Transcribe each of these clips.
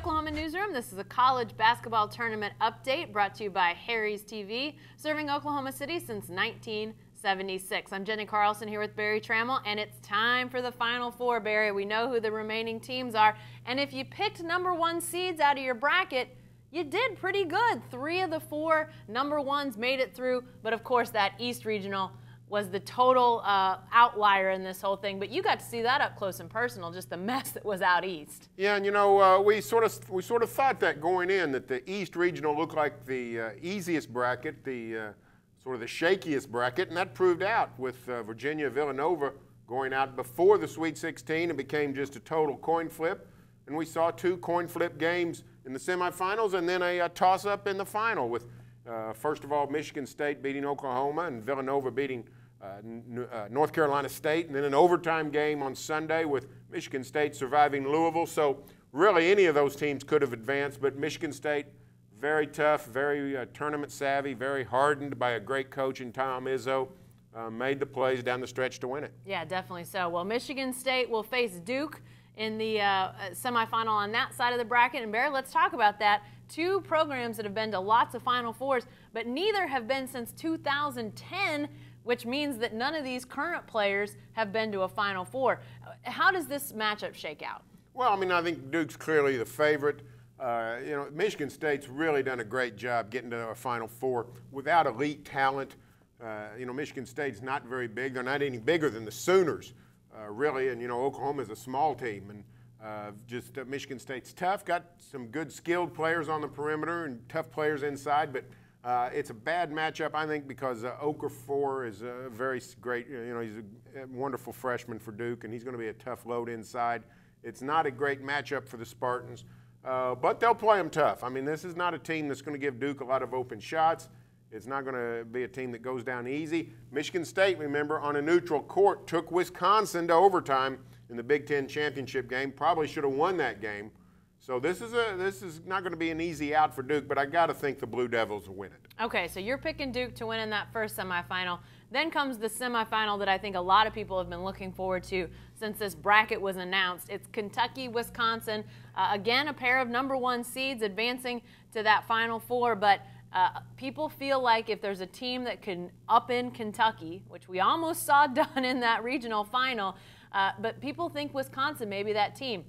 Oklahoma Newsroom. This is a college basketball tournament update brought to you by Harry's TV, serving Oklahoma City since 1976. I'm Jenni Carlson here with Barry Tramel, and it's time for the Final Four, Barry. We know who the remaining teams are, and if you picked #1 seeds out of your bracket, you did pretty good. 3 of the 4 #1s made it through, but of course that East Regional was the total outlier in this whole thing. But you got to see that up close and personal, just the mess that was out east. Yeah, and you know, we sort of thought that going in, that the East Regional looked like the easiest bracket, the sort of the shakiest bracket, and that proved out with Virginia Villanova going out before the Sweet 16. It became just a total coin flip, and we saw 2 coin flip games in the semifinals and then a toss-up in the final with, first of all, Michigan State beating Oklahoma and Villanova beating North Carolina State, and then an overtime game on Sunday with Michigan State surviving Louisville. So really any of those teams could have advanced, but Michigan State, very tough, very tournament savvy, very hardened by a great coach in Tom Izzo, made the plays down the stretch to win it. Yeah, definitely so. Well, Michigan State will face Duke in the semifinal on that side of the bracket. And Barry, let's talk about that. 2 programs that have been to lots of Final Fours, but neither have been since 2010, which means that none of these current players have been to a Final Four. How does this matchup shake out? Well, I mean, I think Duke's clearly the favorite. You know, Michigan State's really done a great job getting to a Final Four without elite talent. You know, Michigan State's not very big. They're not any bigger than the Sooners, really. And, you know, Oklahoma's a small team. And Michigan State's tough, got some good skilled players on the perimeter and tough players inside, but it's a bad matchup, I think, because Okafor is a very great, you know, he's a wonderful freshman for Duke, and he's going to be a tough load inside. It's not a great matchup for the Spartans, but they'll play them tough. I mean, this is not a team that's going to give Duke a lot of open shots. It's not going to be a team that goes down easy. Michigan State, remember, on a neutral court, took Wisconsin to overtime in the Big Ten championship game. Probably should have won that game. So this is not going to be an easy out for Duke, but I got to think the Blue Devils will win it. Okay, so you're picking Duke to win in that first semifinal. Then comes the semifinal that I think a lot of people have been looking forward to since this bracket was announced. It's Kentucky-Wisconsin. Again, a pair of #1 seeds advancing to that Final Four, but people feel like if there's a team that can upend Kentucky, which we almost saw done in that regional final, but people think Wisconsin may be that team.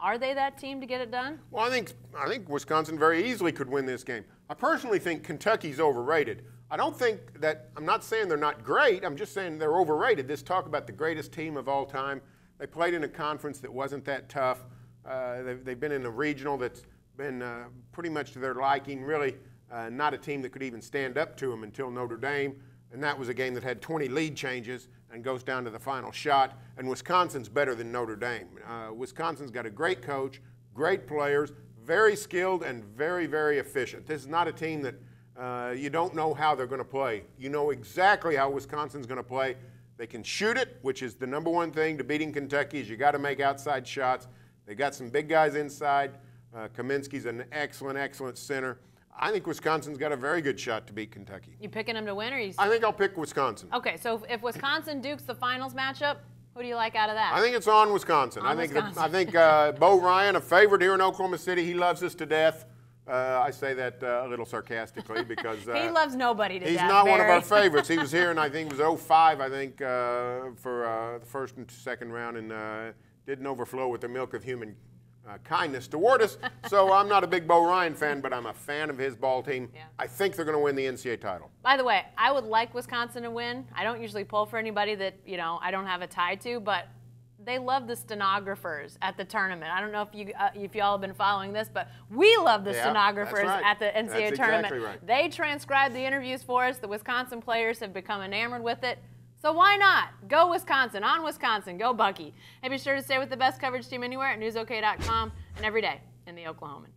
Are they that team to get it done? Well, I think Wisconsin very easily could win this game. I personally think Kentucky's overrated. I don't think that, I'm not saying they're not great, I'm just saying they're overrated. This talk about the greatest team of all time. They played in a conference that wasn't that tough. They've been in a regional that's been pretty much to their liking, really not a team that could even stand up to them until Notre Dame. And that was a game that had 20 lead changes and goes down to the final shot. And Wisconsin's better than Notre Dame. Wisconsin's got a great coach, great players, very skilled and very, very efficient. This is not a team that you don't know how they're going to play. You know exactly how Wisconsin's going to play. They can shoot it, which is the #1 thing to beating Kentucky, is you got to make outside shots. They got some big guys inside. Kaminsky's an excellent, excellent center. I think Wisconsin's got a very good shot to beat Kentucky. You picking them to win, or you? I think I'll pick Wisconsin. Okay, so if Wisconsin-Duke's the finals matchup, who do you like out of that? I think it's on Wisconsin. I think Bo Ryan, a favorite here in Oklahoma City, he loves us to death. I say that a little sarcastically because he loves nobody to death. He's not one of our favorites. He was here, and I think it was 05, I think, for the first and second round, and didn't overflow with the milk of human kindness toward us. So I'm not a big Bo Ryan fan, but I'm a fan of his ball team. Yeah. I think they're going to win the NCAA title. By the way, I would like Wisconsin to win. I don't usually pull for anybody that, you know, I don't have a tie to, but they love the stenographers at the tournament. I don't know if y'all have been following this, but we love the stenographers at the NCAA tournament. Exactly right. They transcribe the interviews for us. The Wisconsin players have become enamored with it. So why not? Go Wisconsin, on Wisconsin, go Bucky. And be sure to stay with the best coverage team anywhere at newsok.com and every day in the Oklahoman.